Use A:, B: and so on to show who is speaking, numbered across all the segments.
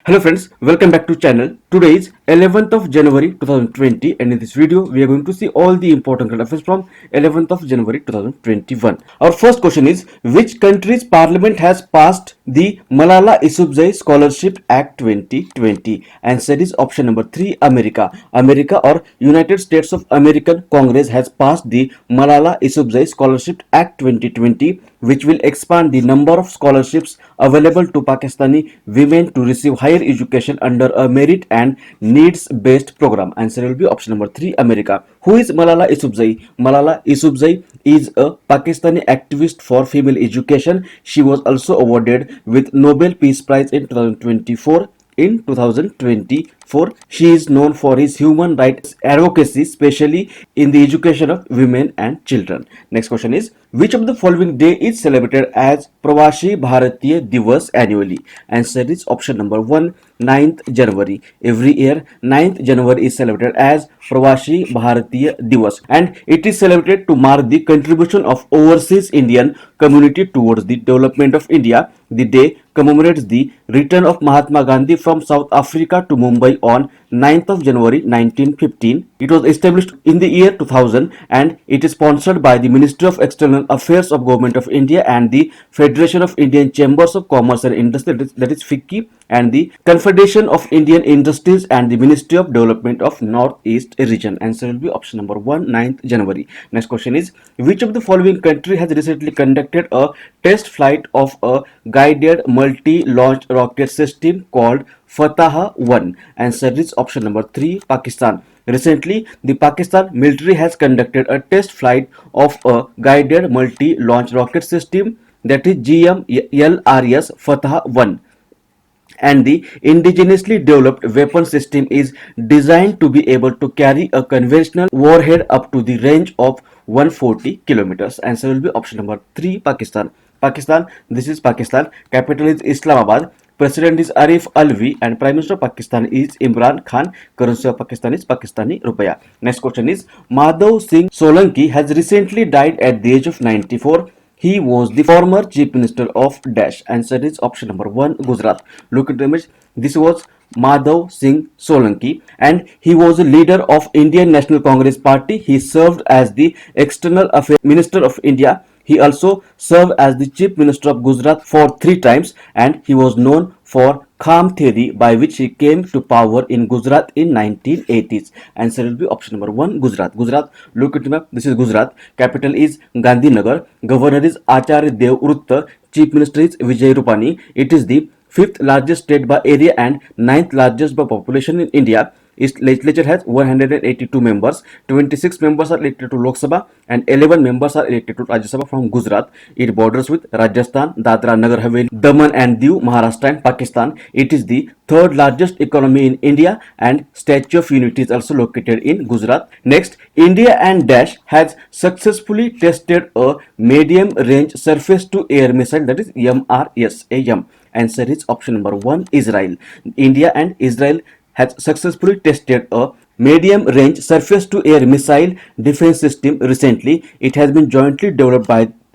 A: Hello friends, welcome back to channel. Today is 11th of January 2020 and in this video we are going to see all the important current affairs from 11th of January 2021. Our first question is, which country's parliament has passed the Malala Yousafzai Scholarship Act 2020? Answer is option number 3, America. America or United States of American Congress has passed the Malala Yousafzai Scholarship Act 2020, which will expand the number of scholarships available to Pakistani women to receive higher education under a merit and needs based program. Answer will be option number 3, America. Who is Malala Yousafzai? Malala Yousafzai is a Pakistani activist for female education. She was also awarded with Nobel Peace Prize in 2024. In 2024, she is known for his human rights advocacy, especially in the education of women and children. Next question is, which of the following day is celebrated as Pravasi Bharatiya Divas annually? Answer is option number 1, 9th January. Every year, 9th January is celebrated as Pravasi Bharatiya Divas, and it is celebrated to mark the contribution of overseas Indian community towards the development of India. The day commemorates the return of Mahatma Gandhi from South Africa to Mumbai on 9th of January 1915. It was established in the year 2000 and it is sponsored by the Ministry of External Affairs of Government of India and the Federation of Indian Chambers of Commerce and Industry, that is FICCI, and the Confederation of Indian Industries and the Ministry of Development of Northeast Region. Answer will be option number 1, 9th January. Next question is, which of the following country has recently conducted a test flight of a guided multi-launch rocket system called Fatah-1? Answer is option number 3, Pakistan. Recently, the Pakistan military has conducted a test flight of a guided multi-launch rocket system, that is GMLRS Fatah-1, and the indigenously developed weapon system is designed to be able to carry a conventional warhead up to the range of 140 kilometers. Answer will be option number 3, Pakistan. Pakistan, this is Pakistan. Capital is Islamabad. President is Arif Alvi and Prime Minister of Pakistan is Imran Khan. Currency of Pakistan is Pakistani Rupaya. Next question is, Madhav Singh Solanki has recently died at the age of 94. He was the former Chief Minister of Dash. Answer is option number 1, Gujarat. Look at the image. This was Madhav Singh Solanki and he was a leader of Indian National Congress Party. He served as the External Affairs Minister of India. He also served as the Chief Minister of Gujarat for 3 times and he was known for Kham theory, by which he came to power in Gujarat in 1980s. Answer will be option number 1, Gujarat. Gujarat, look at the map. This is Gujarat. Capital is Gandhinagar. Governor is Acharya Devrutta. Chief Minister is Vijay Rupani. It is the 5th largest state by area and 9th largest by population in India. Its legislature has 182 members. 26 members are elected to Lok Sabha and 11 members are elected to Rajya Sabha from Gujarat. It borders with Rajasthan, Dadra Nagar Haveli, Daman and Diu, Maharashtra and Pakistan. It is the 3rd largest economy in India and Statue of Unity is also located in Gujarat. Next, India and Dash has successfully tested a medium range surface to air missile, that is MRSAM. Answer is option number 1, Israel. India and Israel has successfully tested a medium range surface to air missile defense system recently. It has been jointly developed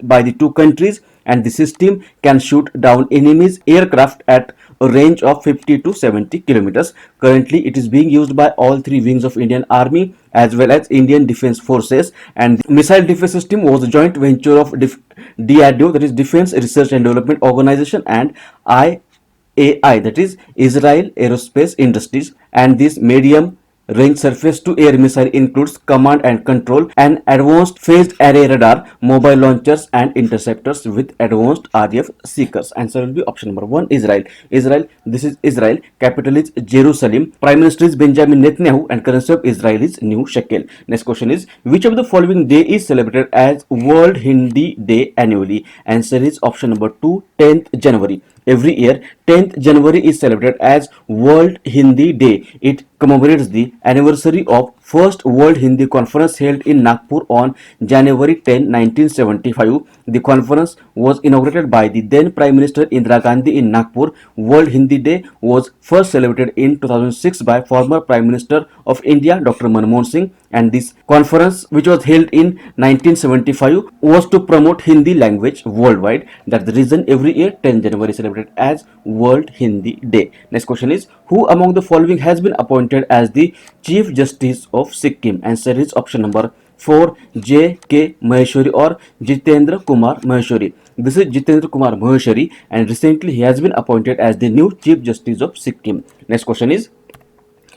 A: by the 2 countries and the system can shoot down enemy's aircraft at a range of 50 to 70 kilometers. Currently, it is being used by all 3 wings of Indian Army as well as Indian Defence Forces, and the missile defense system was a joint venture of DRDO, that is Defense Research and Development Organization, and IAI, that is Israel Aerospace Industries, and this medium range surface to air missile includes command and control, an advanced phased array radar, mobile launchers and interceptors with advanced RF seekers. Answer will be option number 1, Israel. Israel, this is Israel. Capital is Jerusalem. Prime Minister is Benjamin Netanyahu and currency of Israel is new shekel. Next question is, which of the following day is celebrated as World Hindi Day annually? Answer is option number 2, 10th January. Every year, 10th January is celebrated as World Hindi Day. It commemorates the anniversary of first World Hindi Conference held in Nagpur on January 10, 1975. The conference was inaugurated by the then Prime Minister Indira Gandhi in Nagpur. World Hindi Day was first celebrated in 2006 by former Prime Minister of India Dr. Manmohan Singh, and this conference, which was held in 1975, was to promote Hindi language worldwide. That's the reason every year 10 January is celebrated as World Hindi Day. Next question is, who among the following has been appointed as the Chief Justice of Sikkim? Answer is option number 4, J. K. Maheshwari or Jitendra Kumar Maheshwari. This is Jitendra Kumar Maheshwari, and recently he has been appointed as the new Chief Justice of Sikkim. Next question is,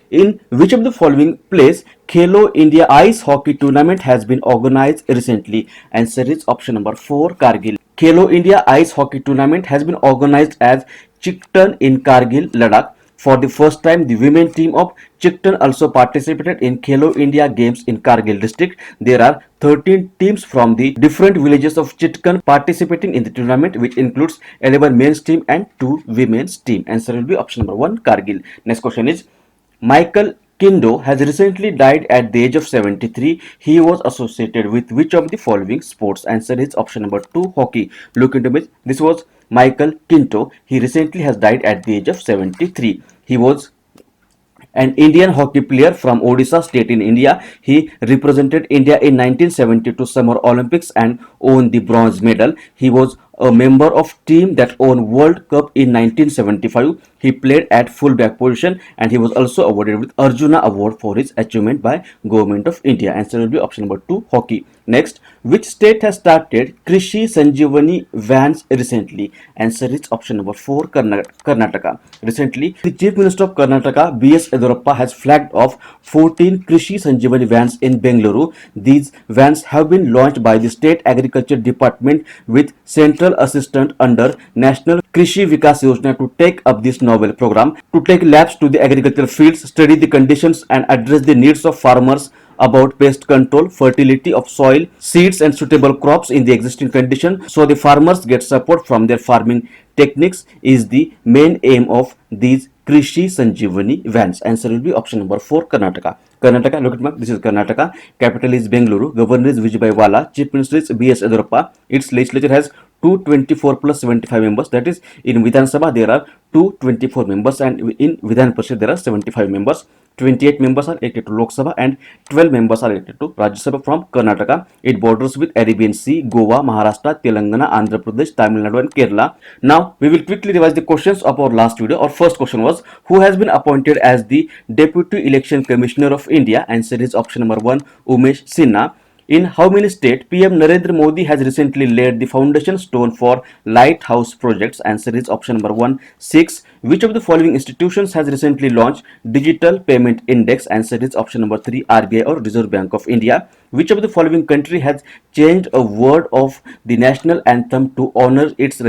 A: in which of the following place Khelo India Ice Hockey Tournament has been organized recently? Answer is option number 4, Kargil. Khelo India Ice Hockey Tournament has been organized as Chiktan in Kargil, Ladakh. For the first time, the women team of Chiktan also participated in Khelo India Games in Kargil district. There are 13 teams from the different villages of Chiktan participating in the tournament, which includes 11 men's team and 2 women's team. Answer will be option number 1, Kargil. Next question is, Michael Kindo has recently died at the age of 73. He was associated with which of the following sports? Answer is option number 2, hockey. Look into this. This was Michael Kinto. He recently has died at the age of 73. He was an Indian hockey player from Odisha state in India. He represented India in 1972 Summer Olympics and won the bronze medal. He was a member of team that won World Cup in 1975. He played at fullback position, and he was also awarded with Arjuna Award for his achievement by Government of India. Answer will be option number 2, hockey. Next, which state has started Krishi Sanjeevani vans recently? Answer is option number 4, Karnataka. Recently, the Chief Minister of Karnataka, B.S. Yediyurappa, has flagged off 14 Krishi Sanjeevani vans in Bengaluru. These vans have been launched by the State Agriculture Department with central assistance under National Krishi Vikas Yojana to take up this novel program, to take labs to the agricultural fields, study the conditions and address the needs of farmers about pest control, fertility of soil, seeds and suitable crops in the existing condition, so the farmers get support from their farming techniques, is the main aim of these Krishi Sanjeevani vans. Answer will be option number 4, Karnataka. Karnataka, look at map. This is Karnataka. Capital is Bengaluru. Governor is Vijay Wala. Chief Minister is B.S. Yediyurappa. Its legislature has 224 plus 75 members. That is, in Vidhan Sabha there are 224 members, and in Vidhan Parishad there are 75 members. 28 members are elected to Lok Sabha and 12 members are elected to Rajya Sabha from Karnataka. It borders with Arabian Sea, Goa, Maharashtra, Telangana, Andhra Pradesh, Tamil Nadu and Kerala. Now, we will quickly revise the questions of our last video. Our first question was, who has been appointed as the Deputy Election Commissioner of India? Answer is option number 1, Umesh Sinha. In how many states PM Narendra Modi has recently laid the foundation stone for lighthouse projects? Answer is option number 1, 6. Which of the following institutions has recently launched Digital Payment Index? Answer is option number 3, RBI or Reserve Bank of India. Which of the following country has changed a word of the national anthem to honor its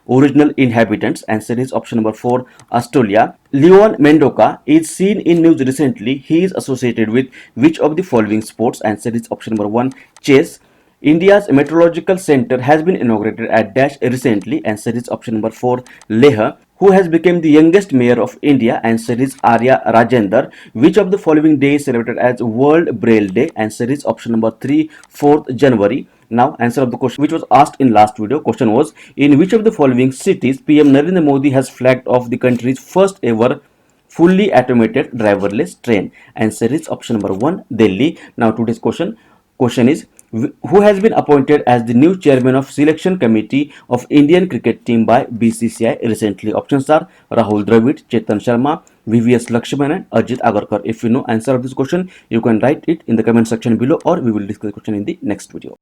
A: original inhabitants? Answer is option number 4, Australia. Leon Mendoka is seen in news recently. He is associated with which of the following sports? Answer is option number 1, chess. India's Meteorological Center has been inaugurated at Dash recently. Answer is option number 4, Leh. Who has become the youngest mayor of India? Answer is Arya Rajender. Which of the following day is celebrated as World Braille Day? Answer is option number 3, 4th January. Now, answer of the question which was asked in last video. Question was, in which of the following cities PM Narendra Modi has flagged off the country's first ever fully automated driverless train? Answer is option number 1, Delhi. Now, today's question is, who has been appointed as the new chairman of selection committee of Indian cricket team by BCCI recently? Options are Rahul Dravid, Chetan Sharma, VVS Lakshman and Ajit Agarkar. If you know answer of this question, you can write it in the comment section below, or we will discuss the question in the next video.